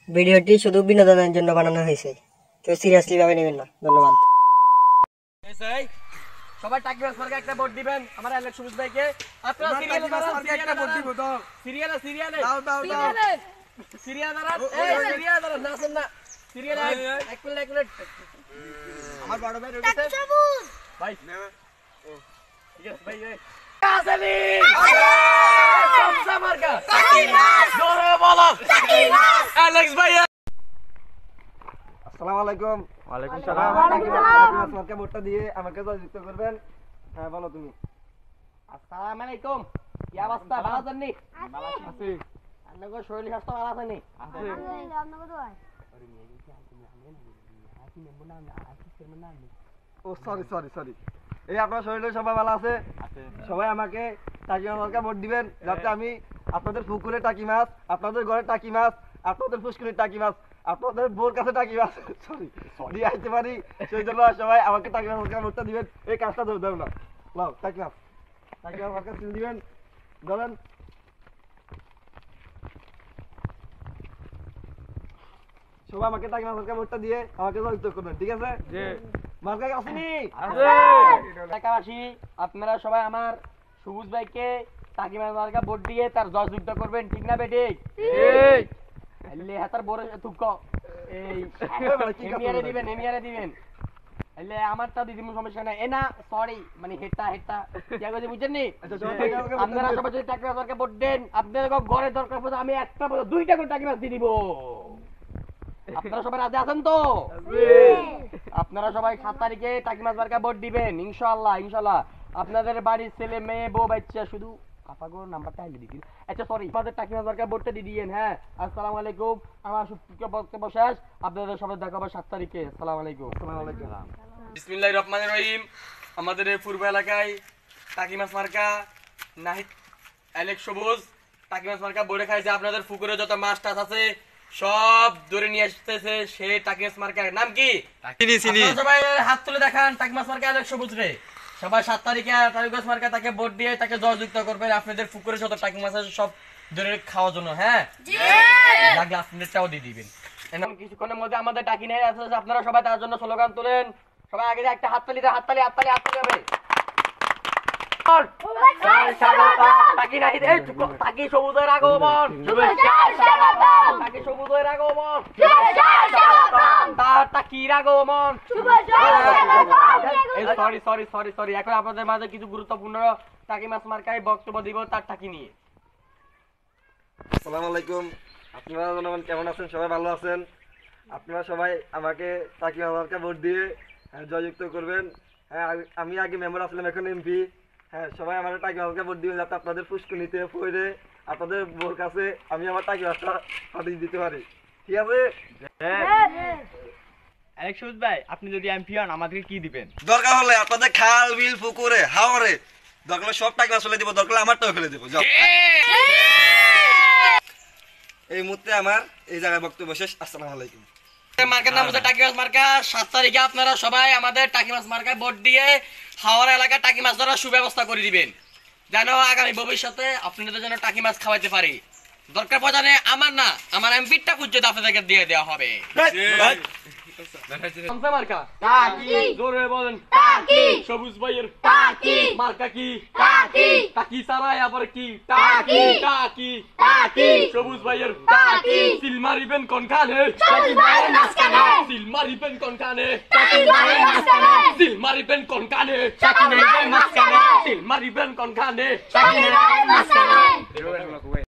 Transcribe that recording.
ভিডিওটি শুধু বিনোদনের জন্য বানানো হয়েছে, কেউ সিরিয়াসলি ভাবে নেবেন না। ধন্যবাদ। সবাই টাকিমাস মার্কা একটা ভোট দিবেন আমার আলেক্স সবুজ ভাইকে। আপনারা সিরিয়ালে একটা ভোট দিব তো। সিরিয়ালে দাও সিরিয়ালে দাঁড়ান নাচেন না। সিরিয়ালে এক মিনিট আমার বড় ভাই রয়েছে সবুজ ভাই ও ঠিক আছে ভাই আসেনি মার্কা টাকিমাস জোরে বলো টাকিমাস আলেক্স ভাই। আসসালামু আলাইকুম। ওয়ালাইকুম সালাম। টাকিমাস মার্কা ভোটটা দিয়ে আমাকে জয়যুক্ত করবেন। হ্যাঁ বলো তুমি। আসসালামু আলাইকুম। কি অবস্থা? ভালো আছেন নি? ভালো আছি। আপনাদের শরীর স্বাস্থ্য ভালো আছে নি? আছে। ও সরি এই আপনার শরীরে সবাই ভালো আছে? সবাই আমাকে টাকিমাস মার্কা ভোট দিবেন যাতে আমি আপনাদের পুকুরে টাকি মাছ, আপনাদের ঘরে টাকি মাছ, আপনাদের পুষ্করির টাকি মাছ, আপনাদের বোর কাছে টাকি মাছ দিয়ে আসতে পারি। সেই জন্য সবাই আমাকে টাকিমাস মার্কা ভোটটা দিবেন। এই কাজটা দেবেন না। লাও টাকিমাস মার্কা সিল দিবেন। ধরেন সবাই আমাকে টাকিমাস মার্কা ভোটটা দিয়ে আমাকে জয়যুক্ত করবেন, ঠিক আছে? মার্কা আসেনি? এলাকাবাসী আপনারা সবাই আমার সবুজ ভাইকে টাকিমাস মার্কা ভোট দিয়ে তার জয়যুক্ত করবেন, ঠিক না বেঠিক? ঠিক। আইলে হাতার বড় তুক এই এমিয়ারে দিবেন আইলে আমারটা দিদিমু সমস্যা নাই। এনা সরি মানে হেটা কি কইছে বুঝছেন নি? আপনারা সবাই যদি টাকিমাস মার্কা ভোট দেন আপনাদের ঘরে দরকার পড়ে আমি একটা বড় দুইটা করে টাকিমাস দিয়ে দিব। আপনারা সবাই রাজি আছেন তো? আপনারা সবাই 7 তারিখে টাকিমাস মার্কা ভোট দিবেন ইনশাআল্লাহ। আপনাদের বাড়ির ছেলে মেয়ে বউ বাচ্চা শুধু আপাগো নাম্বারটা আইলে দিবেন। আচ্ছা সরি আমাদের টাকিমাস মার্কা ভোটটা দিয়ে দিয়েন। হ্যাঁ আসসালামু আলাইকুম। আমার বক্তব্য শেষ। আপনাদের সবাই দেখা হবে 7 তারিখে। আসসালামু আলাইকুম। বিসমিল্লাহির রহমানির রহিম। আমাদের এই পূর্ব এলাকায় টাকিমাস মার্কা নাহিদ আলেক্স সবুজ টাকিমাস মার্কা ভোটে খাইছে। আপনাদের পুকুরে যত মাছ টাছ আছে সব ধরে নিয়ে আসতেছে সে টাকিমাস মার্কার নাম কি? সবাই হাত তুলে দেখান টাকিমাস মার্কা আলেক্স সবুজ রে। সবাই 7 তারিখে টাকিমাস মার্কা তাকে ভোট দিয়ে তাকে জয়যুক্ত করবেন। আপনাদের পুকুরে যত টাকিমাস আছে সব ধরে খাওয়ার জন্য। হ্যাঁ লাগলে আপনাদের চাও দিয়ে দিবেন। কিছুক্ষণের মধ্যে আমাদের টাকি নেই আছে, আপনারা সবাই তার জন্য স্লোগান তোলেন। সবাই আগে একটা হাততালি হবে। টাকি নাহিদ টাকি সবুজের আগমন, টাকি সবুজের আগমন, টাকির আগমন। সরি এখন আপনাদের মাঝে কিছু গুরুত্বপূর্ণ টাকিমাস মার্কায় বক্তব্য দিব তার টাকি নিয়ে। আসসালামু আলাইকুম। আপনারা জনগণ কেমন আছেন? সবাই ভালো আছেন? আপনারা সবাই আমাকে টাকিমাস মার্কা ভোট দিয়ে জয়যুক্ত করবেন। হ্যাঁ আমি আগে মেম্বার আসলাম, এখন এমপি। হ্যাঁ সবাই আমার টাকিমাস মার্কা ভোট দিবেন যাতে আপনাদের পুষ্করিতে পড়ে আপনাদের বোর কাছে আমি আমার টাকিমাসটা পাঠিয়ে দিতে পারি, ঠিক আছে? আলেক্স সবুজ ভাই আপনি যদি এমপি হন আমাদেরকে কি দিবেন? দরকার হলে আপনাদের খাল বিল পুকুরে হাওরে দরকার সব টাকিমাস ফেলে দিব, দরকার আমারটাও ফেলে দেবো। এই মুহূর্তে আমার এই জায়গায় বক্তব্য শেষ। আসসালামু আলাইকুম। মার্কার নাম হচ্ছে টাকিমাস মার্কা। 7 তারিখে আপনারা সবাই আমাদের টাকিমাস মার্কায় ভোট দিয়ে হাওড়া এলাকায় টাকি মাছ ধরার সুব্যবস্থা করে দিবেন, যেন আগামী ভবিষ্যতে আপনাদের জন্য টাকি মাছ খাওয়াইতে পারি। দরকার পড়ে আমার না আমার এমপিটা খুঁজে আপনাদেরকে দিয়ে দেওয়া হবে। সবুজ ভাইয়ের মার্কা কি? টাকি ছাড়াই আবার কি? টাকি সবুজ ভাইয়ের সিল মারিবেন কোনখানে? সিল মারিবেন কোনখানে? সিল মারিবেন কোনখানে? সিল মারিবেন কোনখানে?